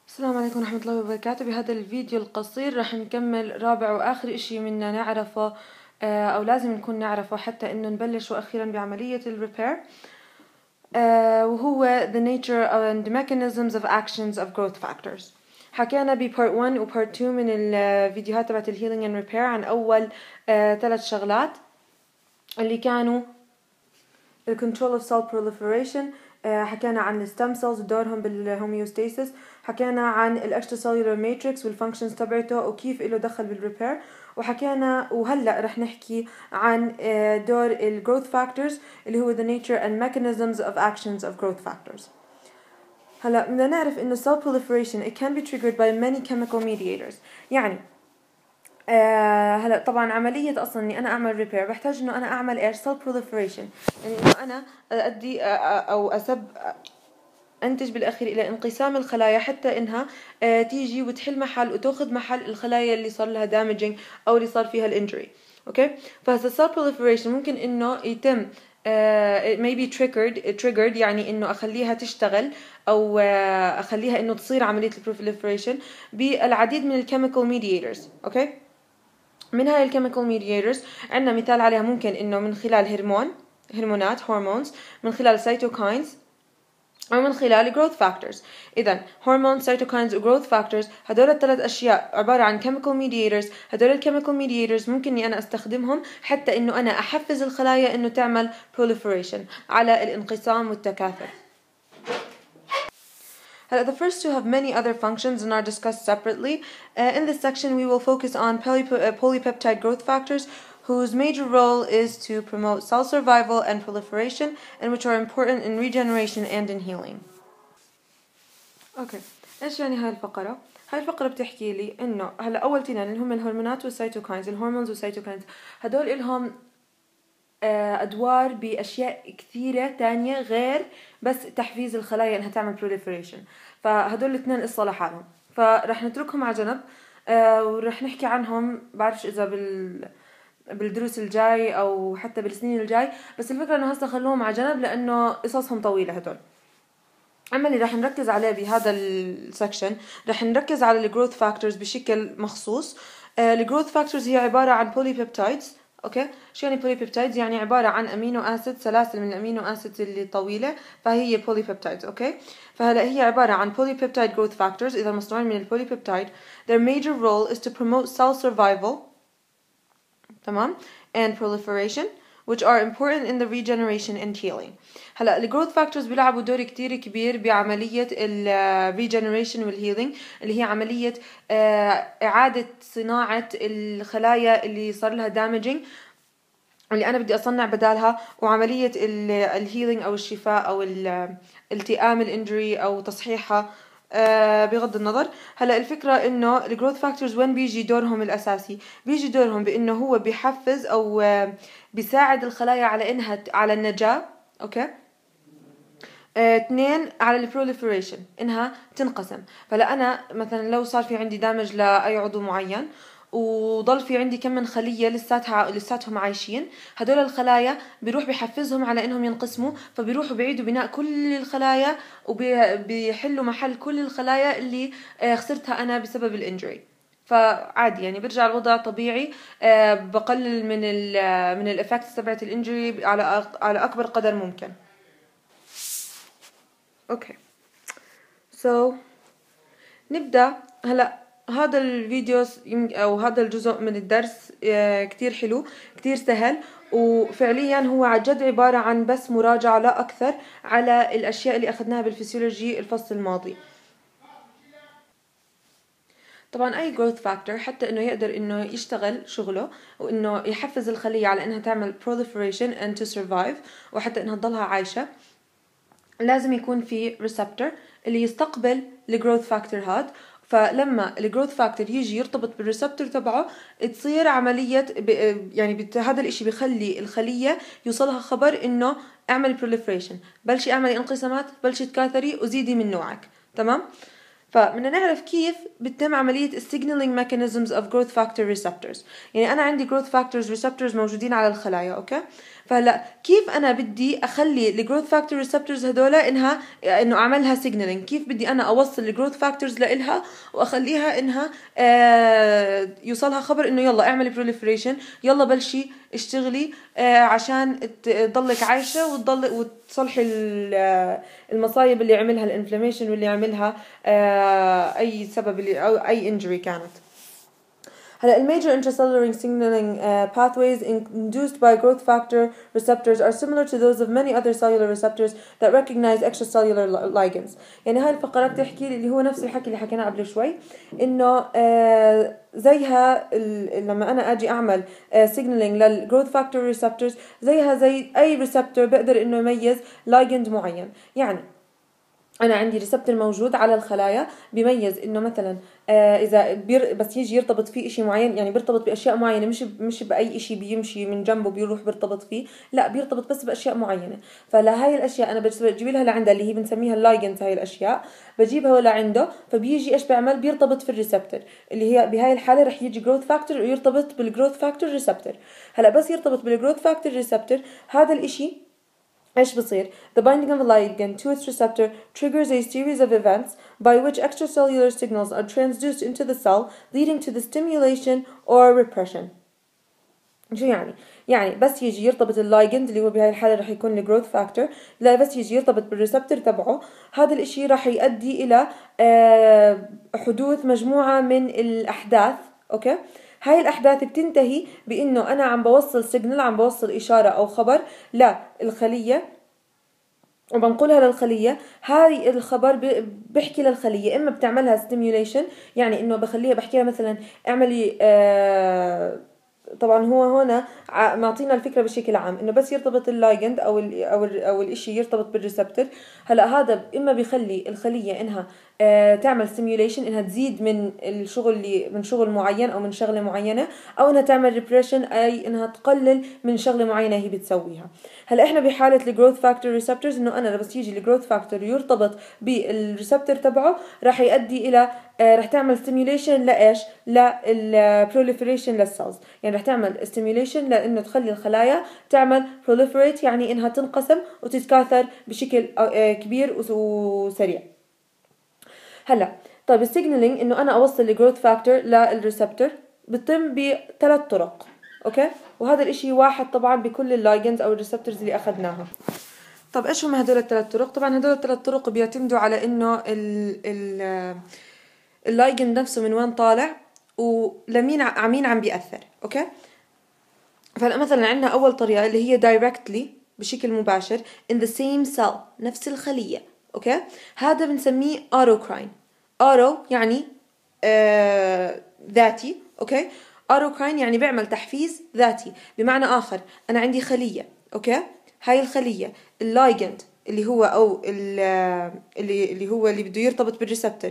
السلام عليكم ورحمة الله وبركاته. بهذا الفيديو القصير راح نكمل رابع وآخر إشي منا نعرفه أو لازم نكون نعرفه حتى إنه نبلش أخيرا بعملية الريبير، وهو the nature and mechanisms of actions of growth factors. حكينا ببارت 1 وبارت 2 من الفيديوهات تبعت الهيلينج اند ريبير عن أول 3 شغلات اللي كانوا ال control of cell proliferation، حكينا عن الستام سيلز ودورهم بالهوميوستاسيس، حكينا عن الاكستراسيلولار ماتريكس والفانكشنز تبعته وكيف له دخل بالريبير، وحكينا وهلا رح نحكي عن دور الجروث فاكتورز اللي هو the nature and mechanisms of actions of growth factors. هلا بدنا نعرف انه cell proliferation it can be triggered by many chemical mediators. يعني هلا طبعا عملية اصلا اني انا اعمل ريبير بحتاج انه انا اعمل ايش cell proliferation، يعني انه انا ادي او انتج بالاخير الى انقسام الخلايا حتى انها تيجي وتحل محل وتاخذ محل الخلايا اللي صار لها damaging او اللي صار فيها الانجري. اوكي، فهذا cell proliferation ممكن انه يتم maybe triggered يعني انه اخليها تشتغل او اخليها انه تصير عملية البروليفريشن بالعديد من الكيميكال ميدياتورز. اوكي، من هاي الكيميكال ميدياتورز عندنا مثال عليها ممكن انه من خلال هرمونات hormones، من خلال cytokines، أو من خلال growth factors. إذا hormones, cytokines و growth factors هدول الثلاث أشياء عبارة عن chemical mediators. هدول ال chemical mediators ممكن إني أنا أستخدمهم حتى إنه أنا أحفز الخلايا إنه تعمل proliferation على الانقسام والتكاثر. The first two have many other functions and are discussed separately. In this section we will focus on polypeptide growth factors, whose major role is to promote cell survival and proliferation, and which are important in regeneration and in healing. Okay, ايش يعني هاي الفقرة؟ هاي الفقرة بتحكي لي انه هلا اول تنين اللي هم الهرمونات والسيتوكاينز، الهرمونز والسيتوكاينز هدول إلهم ادوار باشياء كثيرة تانية غير بس تحفيز الخلايا انها تعمل proliferation. فهدول الاثنين قصة لحالهم، فرح نتركهم على جنب ورح نحكي عنهم بعرفش اذا بالدروس الجاي او حتى بالسنين الجاي، بس الفكرة انه هسه خلوهم على جنب لانه قصصهم طويلة هدول. اما اللي راح نركز عليه بهذا السكشن راح نركز على الجروث فاكتورز بشكل مخصوص. الجروث فاكتورز هي عبارة عن بوليبيبتايدز. اوكي، شو يعني بوليبيبتايدز؟ يعني عبارة عن امينو اسيد، سلاسل من الامينو اسيد اللي طويلة، فهي بوليبيبتايدز. اوكي، فهلا هي عبارة عن polypeptide growth factors اذا مصنوعين من البوليبيبتايد. Their major role is to promote cell survival، تمام، and proliferation, which are important in the regeneration and healing. هلا الجروث فاكتورز بيلعبوا دور كتير كبير بعملية ال regeneration والhealing، اللي هي عملية إعادة صناعة الخلايا اللي صار لها damaging اللي أنا بدي أصنع بدالها، وعملية الهيلينج أو الشفاء أو التئام الانجري أو تصحيحها بغض النظر. هلا الفكرة انه الجروث فاكتورز وين بيجي دورهم الاساسي؟ بيجي دورهم بانه هو بيحفز او بيساعد الخلايا على انها على النجاة. اوكي، اثنين على البروليفريشن انها تنقسم. فلا انا مثلا لو صار في عندي دامج لاي عضو معين وضل في عندي كم من خلية لساتهم عايشين، هدول الخلايا بيروح بيحفزهم على انهم ينقسموا، فبيروحوا بيعيدوا بناء كل الخلايا وبيحلوا محل كل الخلايا اللي خسرتها انا بسبب الانجري. فعادي يعني برجع الوضع طبيعي، بقلل من الافكتس تبعت الانجري على اكبر قدر ممكن. اوكي، نبدأ هلا. هذا الفيديو او هذا الجزء من الدرس كتير حلو، كتير سهل، وفعليا هو عن جد عبارة عن بس مراجعة لا اكثر على الاشياء اللي اخذناها بالفسيولوجي الفصل الماضي. طبعا اي growth factor حتى انه يقدر انه يشتغل شغله وانه يحفز الخلية على انها تعمل proliferation and to survive وحتى انها تضلها عايشة، لازم يكون في receptor اللي يستقبل الجروث فاكتور هاد. فلما الجروث فاكتور يجي يرتبط بالريسبتور تبعه تصير عملية يعني هذا الاشي بيخلي الخلية يوصلها خبر انه اعمل proliferation، بلشي اعملي انقسامات، بلشي تكاثري وزيدي من نوعك. تمام، فبدنا نعرف كيف بتتم عملية signaling mechanisms of growth factor receptors. يعني أنا عندي growth factors receptors موجودين على الخلايا، أوكي؟ فهلا كيف أنا بدي أخلي ال growth factor receptors هدول إنه أعملها signaling؟ كيف بدي أنا أوصل ال growth factors لإلها وأخليها إنها يوصلها خبر إنه يلا اعملي proliferation، يلا بلشي اشتغلي عشان تضلك عايشة وتصلحي المصايب اللي عملها الانفلاميشن واللي عملها أي سبب أو أي injury كانت. هلا major intracellular signaling pathways induced by growth factor receptors are similar to those of many other cellular receptors that recognize extracellular ligands. يعني هاي الفقرات بتحكي اللي هو نفس الحكي اللي حكيناه قبل شوي، إنه زيها لما أنا أجي أعمل signaling للgrowth factor receptors زيها زي أي receptor بقدر إنه يميز ligand معين. يعني أنا عندي ريسبتور موجود على الخلايا بيميز إنه مثلا إذا بس يجي يرتبط فيه إشي معين، يعني بيرتبط بأشياء معينة، مش بأي إشي بيمشي من جنبه بيروح بيرتبط فيه، لا بيرتبط بس بأشياء معينة. فلهاي الأشياء أنا بجيب لها لعندها اللي هي بنسميها اللايجنز، هاي الأشياء بجيبها لعنده، فبيجي إيش بيعمل؟ بيرتبط في الريسبتور اللي هي بهاي الحالة رح يجي جروث فاكتور ويرتبط بالجروث فاكتور ريسبتور. هلا بس يرتبط بالجروث فاكتور ريسبتور هذا الإشي إيش بصير؟ The binding of a ligand to its receptor triggers a series of events by which extracellular signals are transduced into the cell, leading to the stimulation or repression. شو يعني؟ يعني بس يجي يرتبط اللايجند اللي هو بهاي الحالة رح يكون الجروث فاكتور، لا بس يجي يرتبط بالريسبتور تبعه، هذا الاشي رح يؤدي إلى حدوث مجموعة من الأحداث، أوكي؟ هاي الأحداث بتنتهي بإنه أنا عم بوصل سيجنال، عم بوصل إشارة أو خبر للخلية وبنقولها للخلية. هاي الخبر بحكي للخلية، إما بتعملها stimulation يعني إنه بحكيها مثلا اعملي طبعا هو هنا معطينا الفكرة بشكل عام إنه بس يرتبط اللايجند أو الإشي يرتبط بالريسبتور. هلا هذا إما بيخلي الخلية إنها تعمل stimulation، إنها تزيد من الشغل من شغل معين أو من شغلة معينة، أو إنها تعمل repression أي إنها تقلل من شغلة معينة هي بتسويها. هلا إحنا بحالة الجروث فاكتور ريسبتورز إنه أنا بس يجي الجروث فاكتور يرتبط بالريسبتور تبعه راح يؤدي إلى راح تعمل stimulation لإيش؟ للproliferation للسيلز. يعني راح تعمل stimulation لأنه تخلي الخلايا تعمل proliferate، يعني إنها تنقسم وتتكاثر بشكل كبير وسريع. هلا طيب السيجنالينج إنه أنا أوصل الجروث فاكتور للريسبتور بتم بثلاث طرق، أوكي؟ وهذا الإشي واحد طبعا بكل اللايجنز أو الريسبتورز اللي أخذناها. طب إيش هم هدول الثلاث طرق؟ طبعا هدول الثلاث طرق بيعتمدوا على إنه اللايجند نفسه من وين طالع ولمين عم بيأثر، أوكي؟ فهلا مثلا عندنا أول طريقة اللي هي directly بشكل مباشر in the same cell نفس الخلية، أوكي؟ هذا بنسميه autocrine. auto يعني ذاتي، أوكي؟ autocrine يعني بيعمل تحفيز ذاتي. بمعنى آخر أنا عندي خلية، أوكي؟ هاي الخلية اللايجند اللي هو أو اللي بده يرتبط بالريسبتور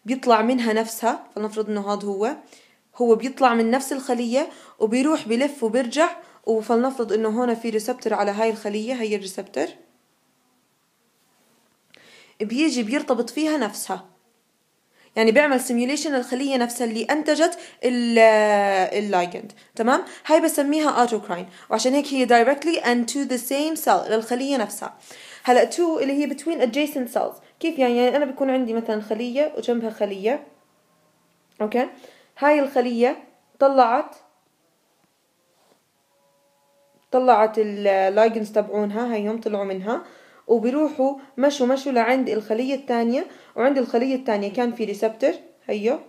بيطلع منها نفسها، فلنفرض إنه هذا هو بيطلع من نفس الخلية وبيروح بلف وبيرجع، وفلنفرض إنه هنا في ريسبتور على هاي الخلية، هي الريسبتور بيجي بيرتبط فيها نفسها، يعني بيعمل سيميوليشن للخلية نفسها اللي أنتجت اللايجند، تمام؟ هاي بسميها autocrine، وعشان هيك هي directly and to the same cell للخلية نفسها. هلأ to اللي هي between adjacent cells، كيف يعني أنا بيكون عندي مثلا خلية وجنبها خلية، أوكي؟ هاي الخلية طلعت اللايجنز تبعونها، هيهم طلعوا منها وبيروحوا مشوا لعند الخلية الثانية، وعند الخلية الثانية كان في ريسبتور هيو،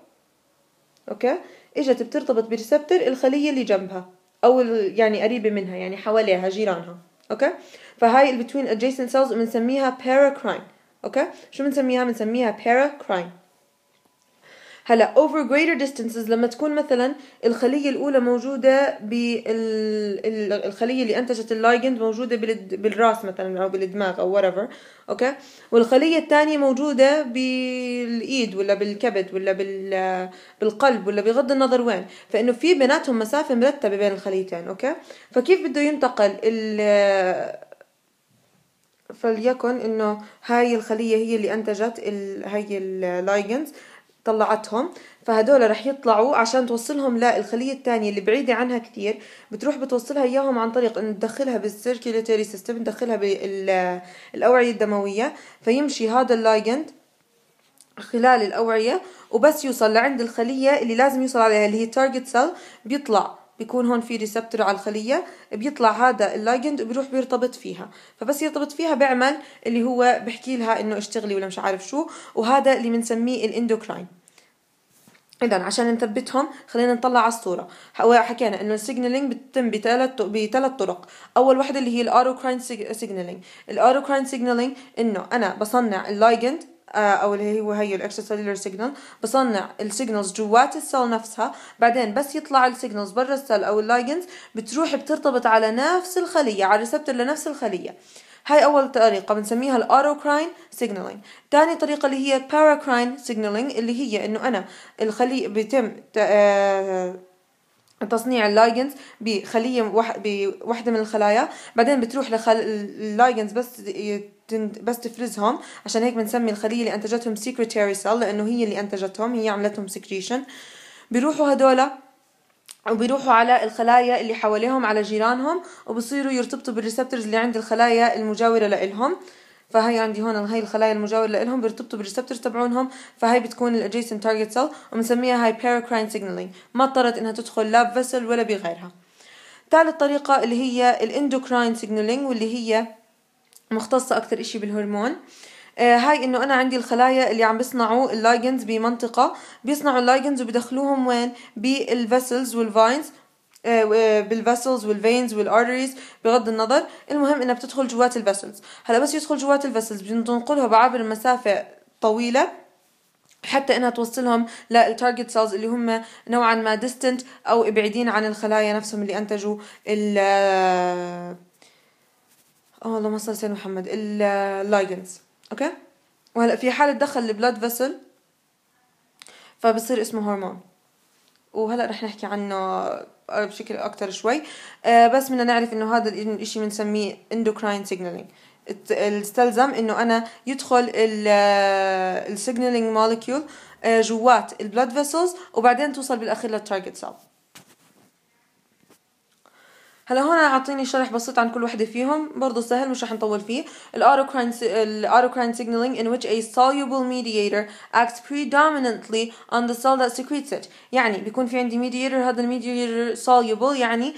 اوكي؟ اجت بترتبط بريسبتور الخلية اللي جنبها او يعني قريبة منها، يعني حواليها جيرانها، اوكي؟ فهاي ال between adjacent cells بنسميها paracrine، اوكي؟ شو بنسميها paracrine. هلا over greater distances لما تكون مثلا الخلية الأولى موجودة الخلية اللي أنتجت اللايجند موجودة بالراس مثلا أو بالدماغ أو whatever، أوكي؟ والخلية الثانية موجودة بالإيد ولا بالكبد ولا بالقلب ولا بغض النظر وين، فإنه في بيناتهم مسافة مرتبة بين الخليتين، أوكي؟ فكيف بده ينتقل فليكن انه هاي الخلية هي اللي انتجت هاي اللايجنز، طلعتهم، فهدول رح يطلعوا عشان توصلهم للخلية الثانية اللي بعيدة عنها كثير، بتروح بتوصلها اياهم عن طريق انه تدخلها بالسيركيولاتوري سيستم، تدخلها بالأوعية الدموية، فيمشي هذا اللايجند خلال الأوعية، وبس يوصل لعند الخلية اللي لازم يوصل عليها اللي هي تارجت سيل، بيطلع بيكون هون في ريسبتور على الخلية، بيطلع هذا اللايجند وبيروح بيرتبط فيها، فبس يرتبط فيها بيعمل اللي هو بحكي لها انه اشتغلي ولا مش عارف شو، وهذا اللي بنسميه الاندوكراين. اذا عشان نثبتهم خلينا نطلع على الصوره. حكينا انه السيجنالينج بتتم بثلاث طرق. اول وحده اللي هي الاوتوكراين سيجنالينج. الاوتوكراين سيجنالينج انه انا بصنع اللايجند او اللي هو هي الاكسترا سيلولر سيجنال، بصنع السيجنالز جوات السيل نفسها، بعدين بس يطلع السيجنالز برا السيل او اللايجندز بتروح بترتبط على نفس الخليه، على الريسبتور لنفس الخليه. هاي أول طريقة بنسميها الأوتوكراين سيجنالينج. تاني طريقة اللي هي باراكراين سيجنالينج، اللي هي إنه أنا الخلية بيتم تصنيع اللايجنز بوحدة من الخلايا، بعدين بتروح اللايجنز بس تفرزهم، عشان هيك بنسمي الخلية اللي أنتجتهم secretory cell، لأنه هي اللي أنتجتهم، هي عملتهم secretion. بيروحوا هدولا وبيروحوا على الخلايا اللي حواليهم، على جيرانهم، وبصيروا يرتبطوا بالريسبتورز اللي عند الخلايا المجاورة لإلهم. فهي عندي هون هاي الخلايا المجاورة لإلهم بيرتبطوا بالريسبتورز تبعونهم، فهي بتكون الادجيسنت تارجت سيل، وبنسميها هاي باراكراين سيجنالينج، ما اضطرت انها تدخل لا بفصل ولا بغيرها. ثالث طريقة اللي هي الاندوكراين سيجنالينج، واللي هي مختصة أكثر إشي بالهرمون. هاي انه انا عندي الخلايا اللي عم بيصنعوا اللايجنز بمنطقة، بيصنعوا اللايجنز وبيدخلوهم وين؟ بالفيسلز والفاينز، بالفاسلز والفينز والارتريز، بغض النظر، المهم انها بتدخل جوات الفاسلز. هلا بس يدخل جوات الفاسلز بننقلها بعبر مسافة طويلة حتى انها توصلهم للتارجت سيلز اللي هم نوعا ما ديستنت او بعيدين عن الخلايا نفسهم اللي انتجوا اللهم صل على سيدنا محمد اللايجنز. اوكي، وهلا في حالة دخل البلاد فيسل فبصير اسمه هرمون، وهلا رح نحكي عنه بشكل اكتر شوي. بس بدنا نعرف انه هذا الاشي بنسميه اندوكراين سيجنالينج. استلزم انه انا يدخل السيجنالينج مولكيول جوات البلاد فيسلز، وبعدين توصل بالاخير للتارجت سيل. هلا هون عاطيني شرح بسيط عن كل وحده فيهم، برضه سهل مش رح نطول فيه. الاوتوكراين signaling in which a soluble mediator acts predominantly on the cell that secretes it. يعني بيكون في عندي mediator، هذا الميدياتور soluble يعني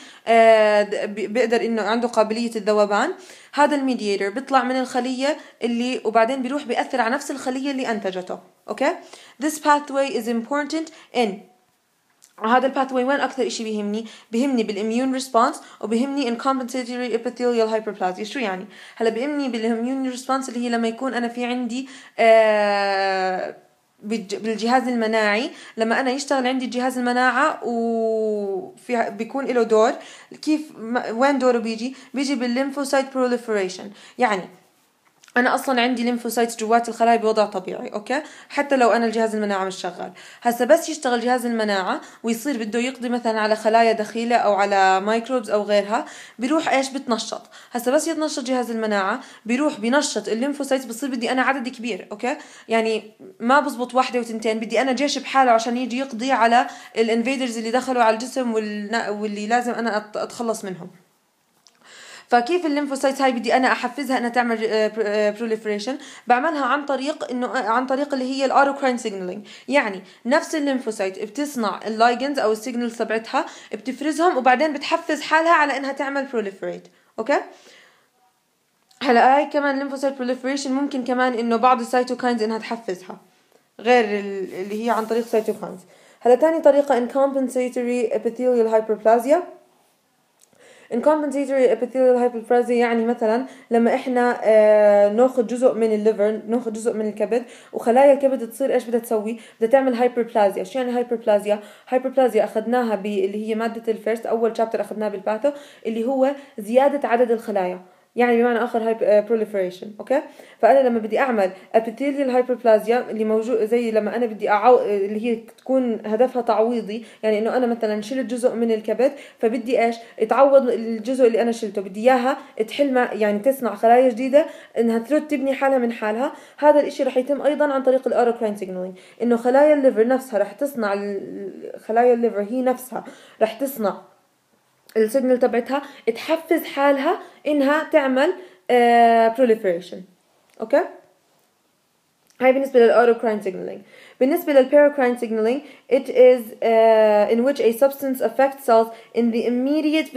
بيقدر انه عنده قابليه الذوبان. هذا الميدياتور بيطلع من الخليه اللي وبعدين بيروح بيأثر على نفس الخليه اللي انتجته. اوكي، this pathway is important in هذا الباثوي. وين اكثر اشي بيهمني بالاميون ريسبونس، وبيهمني ان compensatory epithelial hyperplasia. شو يعني؟ هلا بيهمني بالاميون ريسبونس اللي هي لما يكون انا في عندي بالجهاز المناعي، لما انا يشتغل عندي جهاز المناعه وفي بيكون له دور. كيف وين دوره بيجي بالليمفوسايت بروليفريشن. يعني انا اصلا عندي ليمفوسايتس جوات الخلايا بوضع طبيعي، اوكي، حتى لو انا الجهاز المناعه مش شغال. هسه بس يشتغل جهاز المناعه ويصير بده يقضي مثلا على خلايا دخيله او على مايكروبز او غيرها، بيروح ايش؟ بتنشط. هسه بس يتنشط جهاز المناعه بيروح بنشط الليمفوسايتس، بصير بدي انا عدد كبير. اوكي، يعني ما بزبط واحده وتنتين، بدي انا جيش بحاله عشان يجي يقضي على الانفيدرز اللي دخلوا على الجسم واللي لازم انا اتخلص منهم. فكيف الليمفوسايت هاي بدي انا احفزها انها تعمل بروليفريشن؟ بعملها عن طريق اللي هي الاوتوكراين سيجنالينج. يعني نفس الليمفوسايت بتصنع اللايجنز او السيجنالز تبعتها، بتفرزهم وبعدين بتحفز حالها على انها تعمل بروليفريت. اوكي، هلا هاي كمان الليمفوسايت بروليفريشن ممكن كمان انه بعض السيتوكاينز انها تحفزها غير اللي هي عن طريق سيتوكاينز. هلا تاني طريقه ان compensatory epithelial hyperplasia. compensatory epithelial hyperplasia يعني مثلا لما احنا ناخذ جزء من الليفر، ناخذ جزء من الكبد، وخلايا الكبد تصير ايش بدها تسوي؟ بدها تعمل هايبربلازيا. شو يعني هايبربلازيا اخذناها اللي هي ماده الفيرست، اول شابتر اخذناها بالباثو، اللي هو زياده عدد الخلايا. يعني بمعنى اخر proliferation. اوكي، فانا لما بدي اعمل epithelial hyperplasia اللي موجود زي لما انا بدي اللي هي تكون هدفها تعويضي، يعني انه انا مثلا شلت جزء من الكبد فبدي ايش يتعوض الجزء اللي انا شلته، بدي اياها تحل يعني تصنع خلايا جديده انها ترد تبني حالها من حالها. هذا الاشي رح يتم ايضا عن طريق الاوروكراين سيجنالينج، انه خلايا الليفر نفسها رح تصنع خلايا الليفر هي نفسها رح تصنع السيجنال تبعتها تحفز حالها انها تعمل proliferation. اوكي، هاي بالنسبة للأوروكراين signaling. بالنسبة للباراكراين signaling, it is in which a substance affects cells in the immediate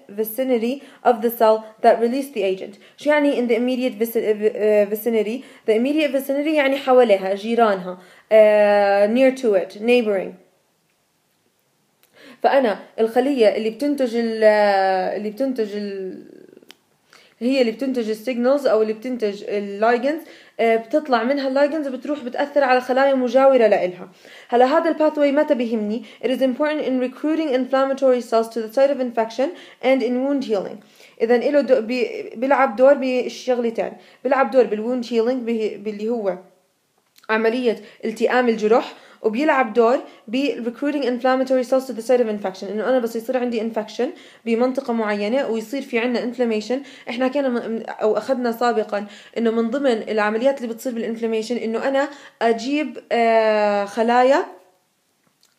vicinity of the cell that release the agent. شو يعني in the immediate vicinity? The immediate vicinity يعني حواليها، جيرانها، near to it, neighboring. فأنا الخلية اللي بتنتج السيجنالز او اللي بتنتج اللايجنز، بتطلع منها اللايجنز بتروح بتأثر على خلايا مجاورة لإلها. هلا هذا الباثوي متى بيهمني؟ It is important in recruiting inflammatory cells to the site of infection and in wound healing. إذا له بيلعب دور بالشغلتين، بيلعب دور بالwound healing باللي هو عملية التئام الجرح، وبيلعب دور recruiting inflammatory cells to the site of infection. انه انا بس يصير عندي infection بمنطقة معينة ويصير في عنا inflammation، احنا كنا او اخذنا سابقا انه من ضمن العمليات اللي بتصير بالانفلاميشن انه انا اجيب خلايا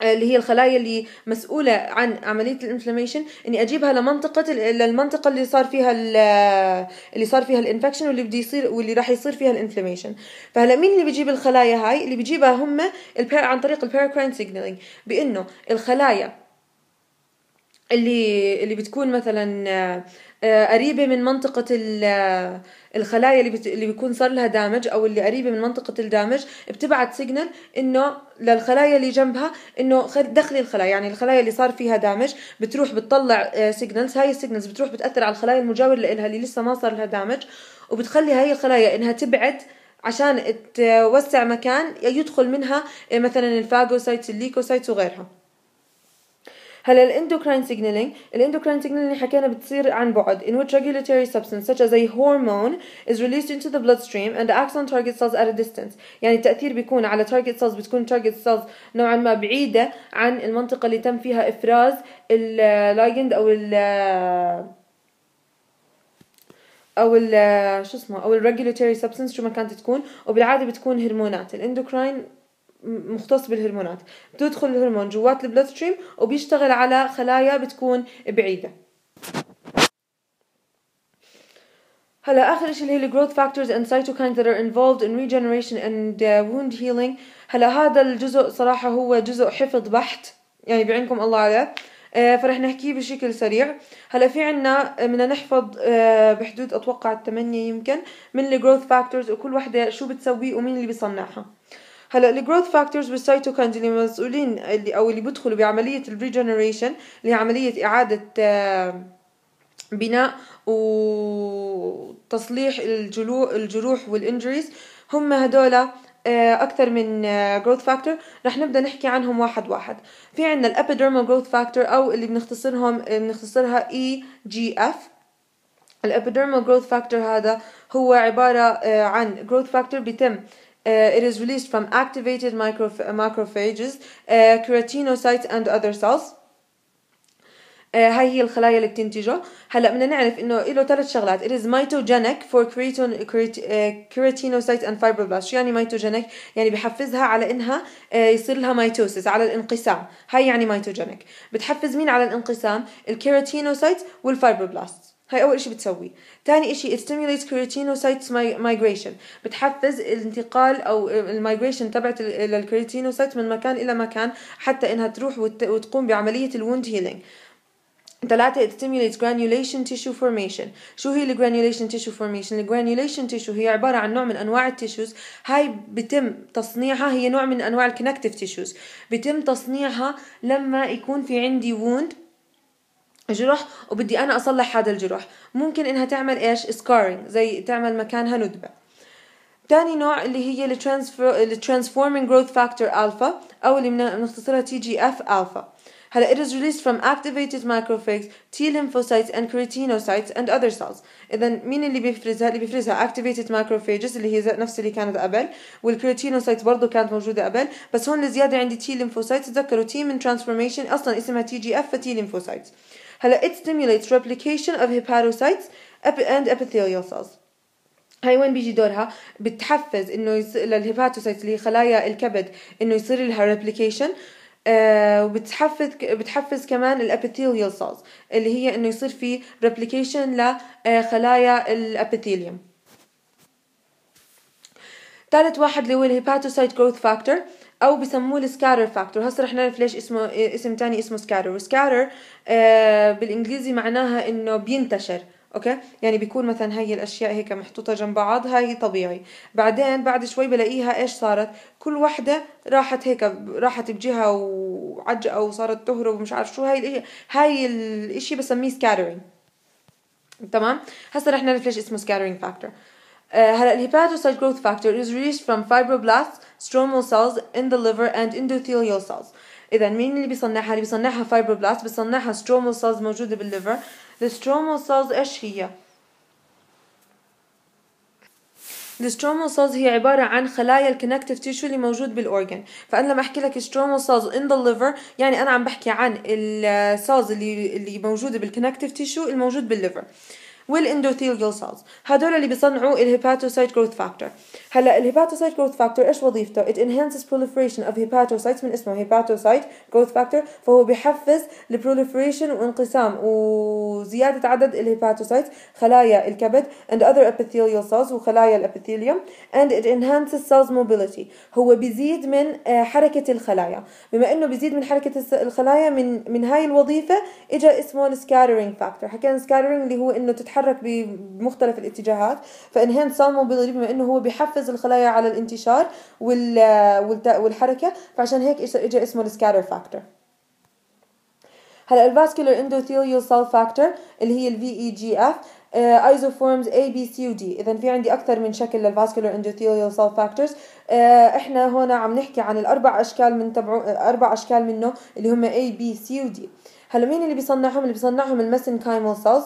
اللي هي الخلايا اللي مسؤولة عن عملية الانفلاميشن، اني اجيبها للمنطقة اللي صار فيها الانفكشن واللي بدي يصير واللي راح يصير فيها الانفلاميشن. فهلا مين اللي بيجيب الخلايا هاي؟ اللي بيجيبها هم عن طريق الباراكراين سيجنالينج، بانه الخلايا اللي بتكون مثلا قريبة من منطقة الخلايا اللي بيكون صار لها دامج او اللي قريبة من منطقة الدامج بتبعت سيجنال انه للخلايا اللي جنبها انه دخلي الخلايا، يعني الخلايا اللي صار فيها دامج بتروح بتطلع سيجنالز، هاي السيجنالز بتروح بتأثر على الخلايا المجاورة لها اللي لسه ما صار لها دامج، وبتخلي هاي الخلايا انها تبعد عشان توسع مكان يدخل منها مثلا الفاجوسايتس، الليكوسايتس وغيرها. هلا الاندوكراين signaling حكينا بتصير عن بعد in which regulatory substance such as a hormone is released into the bloodstream and acts on target cells at a distance. يعني التأثير بيكون على target cells، بتكون target cells نوعا ما بعيدة عن المنطقة اللي تم فيها إفراز اللايجند أو الريجولاتوري سبستنس شو ما كانت تكون، وبالعادة بتكون هرمونات. الاندوكراين مختص بالهرمونات، بتدخل الهرمون جوات البلاد ستريم وبيشتغل على خلايا بتكون بعيدة. هلا آخر شيء اللي هي growth factors and cytokines that are involved in regeneration and wound healing. هلا هذا الجزء صراحة هو جزء حفظ بحت، يعني بعينكم الله عليه، فرح نحكيه بشكل سريع. هلا في عنا بدنا نحفظ بحدود أتوقع 8 يمكن من الجروث فاكتورز، وكل وحدة شو بتسوي ومين اللي بيصنعها. هلا الجروث فاكتورز والسيتوكاينز اللي مسؤولين اللي بيدخلوا بعملية الريجنريشن، اللي هي عملية إعادة بناء وتصليح الجروح والانجريز، هم هدول اكثر من جروث فاكتور. رح نبدا نحكي عنهم واحد واحد. في عندنا الابيديرمال جروث فاكتور او اللي بنختصرها EGF. الابيديرمال جروث فاكتور هذا هو عباره عن جروث فاكتور بيتم it is released from activated macrophages, keratinocytes and other cells. هاي هي الخلايا اللي بتنتجه. هلا بدنا نعرف انه له 3 شغلات. it is mitogenic for keratinocytes and fibroblasts. شو يعني mitogenic؟ يعني بحفزها على انها يصير لها ميتوسيس، على الانقسام. هاي يعني mitogenic. بتحفز مين على الانقسام؟ الكيراتينوسايتس والفايبروبلاست. هاي أول إشي بتسوي. تاني إشي it stimulates keratinocytes migration. بتحفز الانتقال أو المigration تبعت الكيراتينوسايت من مكان إلى مكان حتى إنها تروح وتقوم بعملية الwound healing. 3 it stimulates granulation tissue formation. شو هي granulation tissue formation؟ granulation tissue هي عبارة عن نوع من أنواع التيشوز، هاي بتم تصنيعها، هي نوع من أنواع الكونكتيف تيشوز، بتم تصنيعها لما يكون في عندي wound جرح وبدي أنا أصلح هذا الجرح. ممكن إنها تعمل إيش؟ scarring، زي تعمل مكانها ندبة. تاني نوع اللي هي الترانسفورمينج جروث فاكتور الفا او اللي بنختصرها TGF alpha. هلا it is released from activated macrophages, T lymphocytes and keratinocytes and other cells. إذا مين اللي بيفرزها؟ اللي بيفرزها activated macrophages اللي هي نفس اللي كانت قبل، والكرياتينوسايتس برضه كانت موجودة قبل، بس هون الزيادة عندي T lymphocytes. تذكروا T من transformation أصلا اسمها TGF ف T lymphocytes. هلا it stimulates replication of hepatocytes and epithelial cells. هاي وين بيجي دورها؟ بتحفز انه للهيباتوسايتس اللي هي خلايا الكبد انه يصير لها ريبليكيشن، بتحفز كمان الابيثيليال سيلز اللي هي انه يصير في ريبليكيشن لخلايا الابيثيليوم. ثالث واحد اللي هو الهيباتوسايت جروث فاكتور او بسموه السكاتر فاكتور. هسه رح نعرف ليش اسمه اسم تاني اسمه سكاتر. وسكاتر بالانجليزي معناها انه بينتشر. اوكي، يعني بيكون مثلا هاي الاشياء هيك محطوطه جنب بعض، هاي طبيعي، بعدين بعد شوي بلاقيها ايش صارت، كل وحده راحت هيك راحت بجهه وعجقه وصارت تهرب ومش عارف شو. هاي الاشي بسميه سكاترينج. تمام، هسه رح نعرف ليش اسمه سكاترينج فاكتور. هلا الهيباتوسايت جروث فاكتور is released from fibroblasts, stromal cells in the liver and endothelial cells. إذا مين اللي بيصنعها؟ اللي بيصنعها فايبروبلاست، بيصنعها stromal cells موجودة بالليفر. السترومال cells إيش هي؟ السترومال cells هي عبارة عن خلايا الكونكتيف تيشو اللي موجود بالأورجن. فأنا لما أحكي لك stromal cells in the liver يعني أنا عم بحكي عن السيلز اللي موجودة بالكونكتيف تيشو الموجود بالليفر. والاندوثيليال سيلز هدول اللي بيصنعوا الهيباتوسايت جروث فاكتور. هلا الهيباتوسايت جروث فاكتور ايش وظيفته؟ it enhances proliferation of hepatocytes، من اسمه هيباتوسايت جروث فاكتور، فهو بيحفز البروليفريشن وانقسام وزياده عدد الهيباتوسايت خلايا الكبد and other epithelial cells وخلايا الابيثيليوم and it enhances cells mobility. هو بيزيد من حركه الخلايا. بما انه بيزيد من حركه الخلايا من هاي الوظيفه اجى اسمه السكاترينج فاكتور. حكينا سكاترينج اللي هو انه تتحرك بمختلف الاتجاهات، فانهانس سيل موبيليتي بما انه هو بيحفز الخلايا على الانتشار والحركه، فعشان هيك اجى اسمه السكاتر فاكتور. هلا الفاسكولار اندوثيليال سيل فاكتور اللي هي VEGF ايزوفورمز A B C و D. اذا في عندي اكثر من شكل للفاسكولار اندوثيليال سيل فاكتورز. احنا هون عم نحكي عن الاربع اشكال من اربع اشكال منه اللي هم A B C و D. هلا مين اللي بيصنعهم؟ اللي بيصنعهم الميسنكايمال سيلز.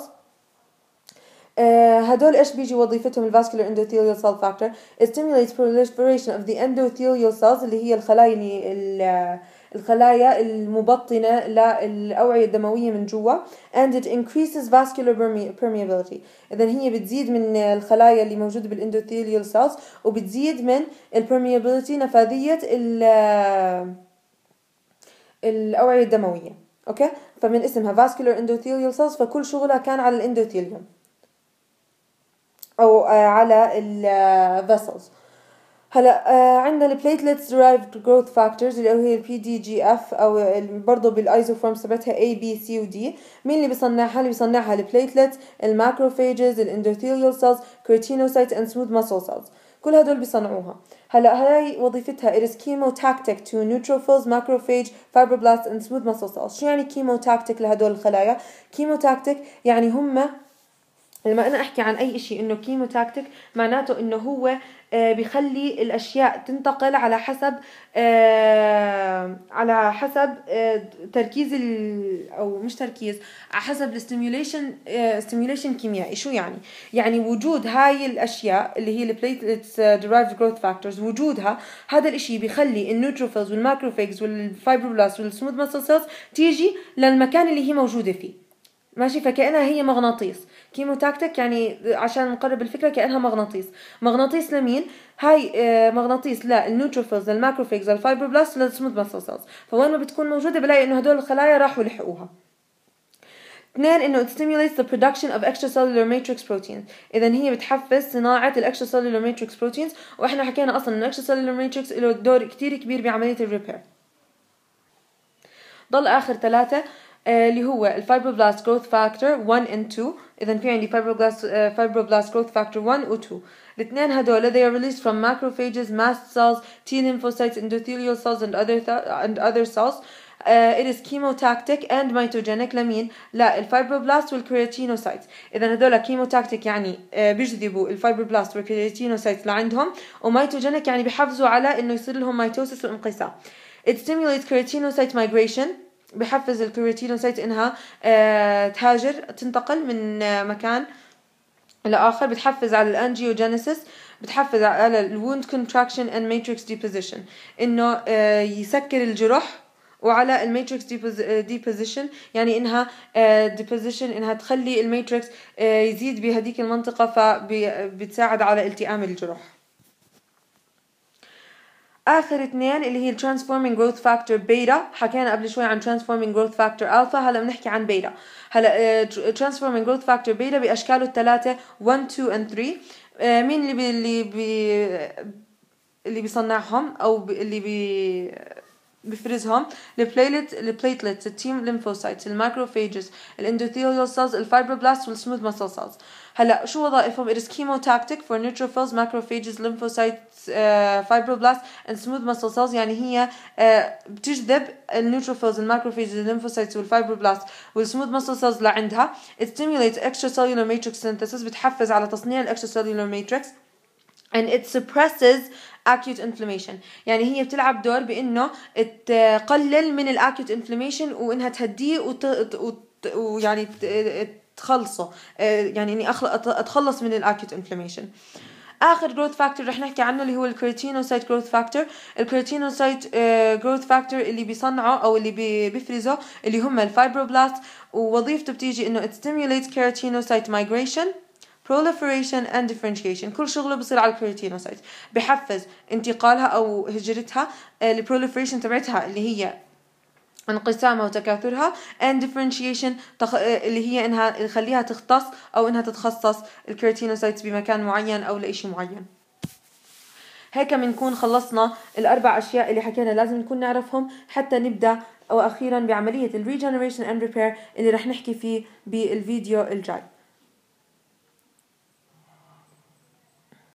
هدول ايش بيجي وظيفتهم؟ الفاسكولار اندوثيليال سيل فاكتور stimulates proliferation of the endothelial cells اللي هي الخلايا المبطنة للأوعية الدموية من جوا and it increases vascular permeability. إذا هي بتزيد من الخلايا اللي موجودة بالاندوثيليال cells وبتزيد من permeability نفاذية الأوعية الدموية. أوكي، فمن اسمها vascular endothelial cells فكل شغلها كان على الاندوثيليوم أو على vessels. هلا عندنا البليتلتس derived growth factors اللي هي PDGF أو برضو بالايزوفورمز تبعتها A B C و D. مين اللي بيصنعها؟ اللي بيصنعها البليتلتس، الماكروفاجز، الاندوثيليال cells, keratinocytes and smooth muscle cells. كل هدول بيصنعوها. هلا هاي وظيفتها it is chemotactic to neutrophils, macrophage, fibroblasts and smooth muscle cells. شو يعني chemotactic لهدول الخلايا؟ chemotactic يعني هم لما أنا أحكي عن أي إشي إنه كيموتاكتيك معناته إنه هو بيخلي الأشياء تنتقل على حسب تركيز أو مش تركيز، على حسب الستيميوليشن كيميائي. شو يعني وجود هاي الأشياء اللي هي البليتلتس derived growth factors، وجودها هذا الإشي بيخلي النيوتروفيلز والماكروفيجز والفايبروبلاست والسموث ماسل سيلز تيجي للمكان اللي هي موجودة فيه. ماشي، فكأنها هي مغناطيس. كيموتاكتيك يعني عشان نقرب الفكرة كأنها مغناطيس لمين؟ هاي مغناطيس للنيوتروفيلز، للماكروفيجز، للفايبروبلاست، للسموث ماسل سيلز. فوين ما بتكون موجودة بلاقي انه هدول الخلايا راحوا لحقوها. 2 انه it stimulates the production of extracellular matrix proteins. اذا هي بتحفز صناعة extracellular matrix proteins، واحنا حكينا اصلا ان extracellular matrix له دور كتير كبير بعملية الريبير. ضل اخر 3 اللي هو الفايبروبلاست جروث فاكتور 1 and 2. إذا في عندي فايبروبلاست جروث فاكتور 1 و 2. الاثنين هدول they are released from macrophages, mast cells, T lymphocytes, endothelial cells and other cells. it is chemotactic and mitogenic لمين؟ لا الفايبروبلاست والكرياتينوسايت. إذا هذول chemotactic يعني بيجذبوا الفايبروبلاست والكرياتينوسايت لعندهم، وميتوجينيك يعني بيحافظوا على إنه يصير لهم ميتوسيس وانقسام. It stimulates keratinocyte migration، بحفز الكرياتينوسايت إنها تهاجر تنتقل من مكان لآخر. بتحفز على الأنجيوجينيسيس، بتحفز على الwound contraction and matrix deposition، إنه يسكر الجرح، وعلى الماتريكس deposition يعني إنها deposition إنها تخلي الماتريكس يزيد بهديك المنطقة، فبتساعد على التئام الجرح. آخر اثنين اللي هي transforming growth factor بيتا، حكينا قبل شوي عن transforming growth factor alpha، هلا بنحكي عن بيتا. هلا transforming growth factor بيتا بأشكاله الثلاثة 1 2 and 3. مين اللي بيصنعهم أو اللي بفرزهم؟ البليتلتس، التيم ليمفوسايتس، الماكروفاجز، الاندوثيليال سيلز، الفايبروبلاست والسموث ماسل سيلز. هلا شو وظائفهم؟ it is chemotactic for neutrophils, macrophages, lymphocytes, fibroblasts and smooth muscle cells. يعني هي بتجذب النيوتروفيلز، الماكروفاجز، الليمفوسايتس والفايبروبلاست والسموث ماسل سيلز لعندها. it stimulates extracellular matrix synthesis، بتحفز على تصنيع الاكستراسيلولار ماتريكس. and it suppresses acute inflammation، يعني هي بتلعب دور بإنه تقلل من الacute inflammation وإنها تهديه ويعني تخلصه، يعني إني أتخلص من الacute inflammation. آخر growth factor رح نحكي عنه اللي هو الكرياتينوسايت growth factor. الكرياتينوسايت growth factor اللي بيصنعه أو اللي بيفرزه اللي هم الفايبروبلاست، ووظيفته بتيجي إنه it stimulates keratinocyte migration, proliferation and differentiation. كل شغله بصير على الكرياتينوسايت، بحفز انتقالها أو هجرتها، البروليفريشن تبعتها اللي هي انقسامها وتكاثرها، and differentiation اللي هي إنها تخليها تختص أو إنها تتخصص الكرياتينوسايتس بمكان معين أو لإشي معين. هيك بنكون خلصنا الأربع أشياء اللي حكينا لازم نكون نعرفهم حتى نبدأ أو أخيرا بعملية الريجنريشن and repair اللي رح نحكي فيه بالفيديو الجاي.